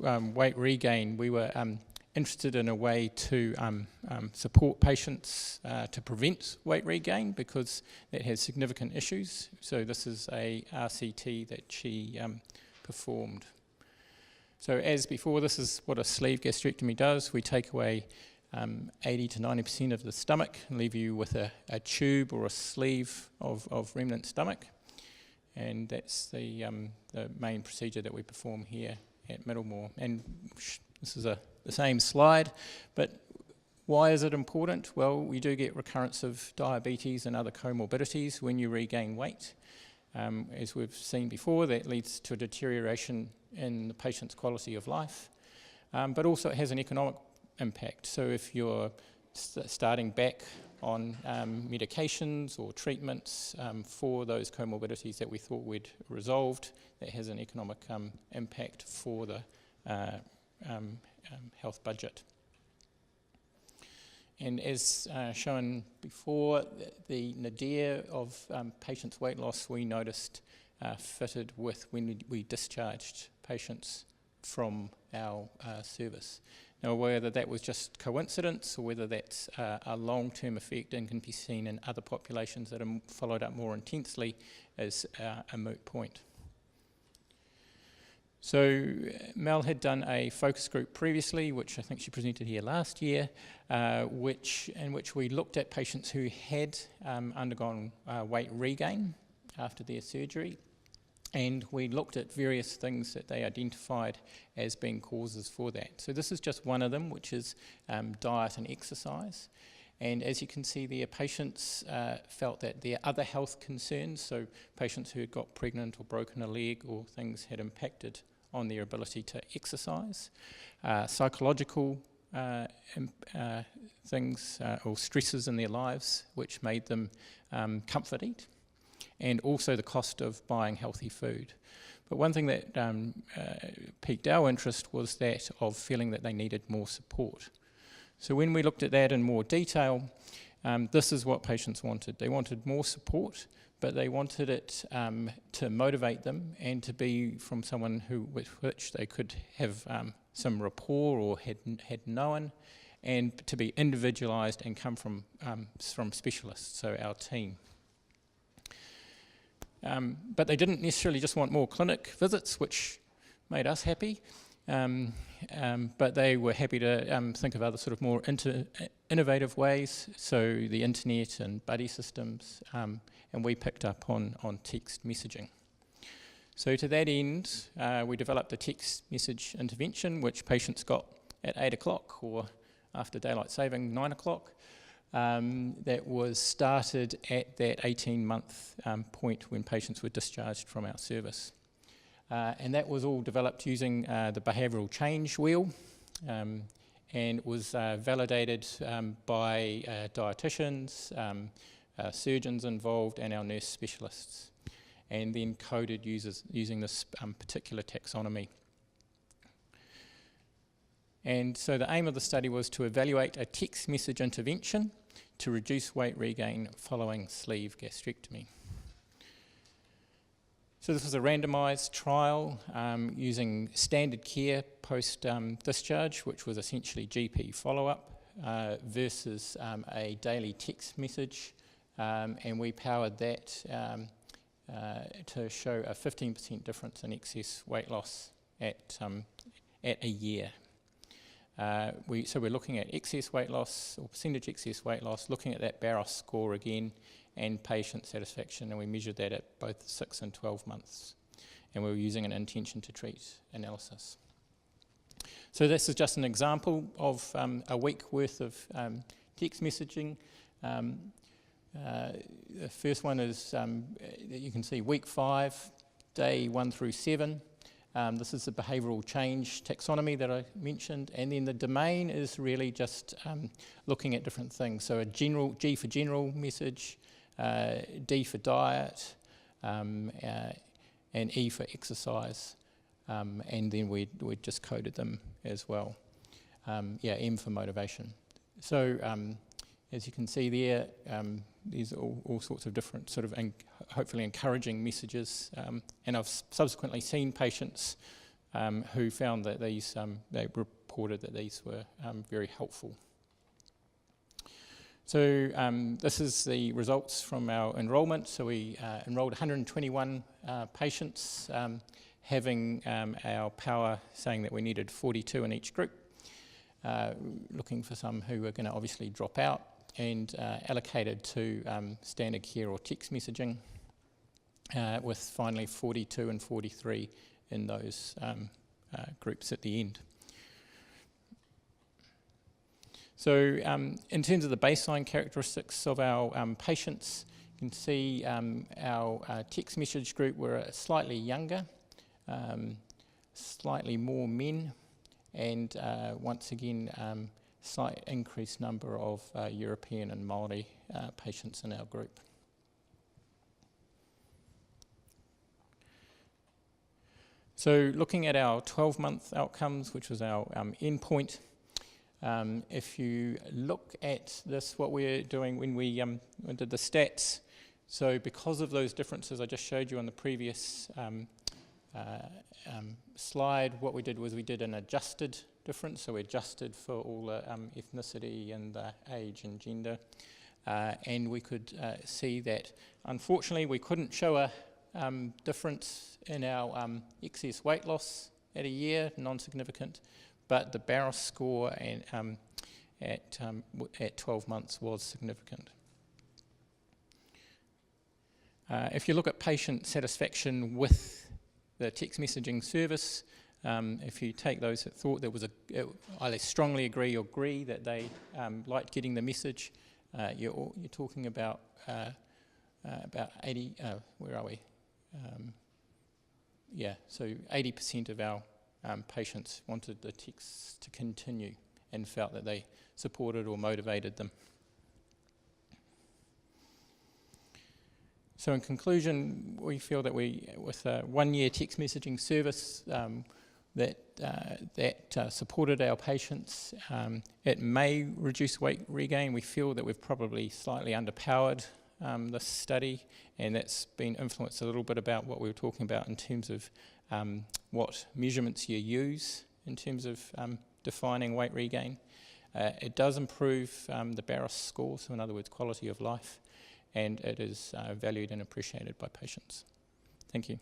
weight regain, we were interested in a way to support patients to prevent weight regain, because that has significant issues. So this is a RCT that she performed. So as before, this is what a sleeve gastrectomy does. We take away 80 to 90% of the stomach and leave you with a tube or a sleeve of remnant stomach. And that's the main procedure that we perform here at Middlemore. And this is the same slide, but why is it important? Well, we do get recurrence of diabetes and other comorbidities when you regain weight. As we've seen before, that leads to a deterioration in the patient's quality of life, but also it has an economic impact. So if you're starting back on medications or treatments for those comorbidities that we thought we'd resolved, that has an economic impact for the health budget. And as shown before, the nadir of patients' weight loss we noticed fitted with when we discharged patients from our service. Now, whether that was just coincidence or whether that's a long-term effect and can be seen in other populations that are followed up more intensely is a moot point. So Mel had done a focus group previously, which I think she presented here last year, in which we looked at patients who had undergone weight regain after their surgery, and we looked at various things that they identified as being causes for that. So this is just one of them, which is diet and exercise. And as you can see there, patients felt that their other health concerns, so patients who had got pregnant or broken a leg or things, had impacted on their ability to exercise. Psychological things or stresses in their lives, which made them comfort eat, and also the cost of buying healthy food. But one thing that piqued our interest was that of feeling that they needed more support. So when we looked at that in more detail, this is what patients wanted. They wanted more support, but they wanted it to motivate them and to be from someone with which they could have some rapport or had known, and to be individualised and come from specialists, so our team. But they didn't necessarily just want more clinic visits, which made us happy, but they were happy to think of other sort of more innovative ways, so the internet and buddy systems, and we picked up on text messaging. So to that end, we developed a text message intervention, which patients got at 8 o'clock or after daylight saving, 9 o'clock. That was started at that 18-month point when patients were discharged from our service. And that was all developed using the behavioural change wheel, and it was validated by dietitians, surgeons involved, and our nurse specialists, and then coded using this particular taxonomy. And so the aim of the study was to evaluate a text message intervention to reduce weight regain following sleeve gastrectomy. So this was a randomised trial using standard care post-discharge, which was essentially GP follow-up, versus a daily text message, and we powered that to show a 15% difference in excess weight loss at a year. So we're looking at excess weight loss, or percentage excess weight loss, looking at that Barros score again, and patient satisfaction, and we measured that at both 6 and 12 months. And we were using an intention to treat analysis. So this is just an example of a week worth of text messaging. The first one is, you can see week 5, day 1 through 7. This is the behavioural change taxonomy that I mentioned, and then the domain is really just looking at different things. So a general G for general message, D for diet, and E for exercise, and then we just coded them as well. M for motivation. So as you can see there, these are all sorts of different sort of hopefully encouraging messages, and I've subsequently seen patients who found that these, they reported that these were very helpful. So this is the results from our enrolment. So we enrolled 121 patients, having our power saying that we needed 42 in each group, looking for some who were going to obviously drop out, and allocated to standard care or text messaging, with finally 42 and 43 in those groups at the end. So in terms of the baseline characteristics of our patients, you can see our text message group were slightly younger, slightly more men, and once again, slight increased number of European and Māori patients in our group. So looking at our 12-month outcomes, which was our endpoint, if you look at this, what we're doing when we did the stats, so because of those differences I just showed you on the previous slide, what we did was we did an adjusted difference, so we adjusted for all the ethnicity and the age and gender, and we could see that unfortunately we couldn't show a difference in our excess weight loss at a year, non-significant, but the Barrow score and, at 12 months was significant. If you look at patient satisfaction with the text messaging service, if you take those that thought there was either strongly agree or agree that they liked getting the message, you're talking about 80, where are we? So 80% of our patients wanted the texts to continue and felt that they supported or motivated them. So in conclusion, we feel that with a one-year text messaging service that supported our patients, it may reduce weight regain. We feel that we've probably slightly underpowered this study, and that's been influenced a little bit about what we were talking about in terms of what measurements you use in terms of defining weight regain. It does improve the Barrow score, so in other words, quality of life, and it is valued and appreciated by patients. Thank you.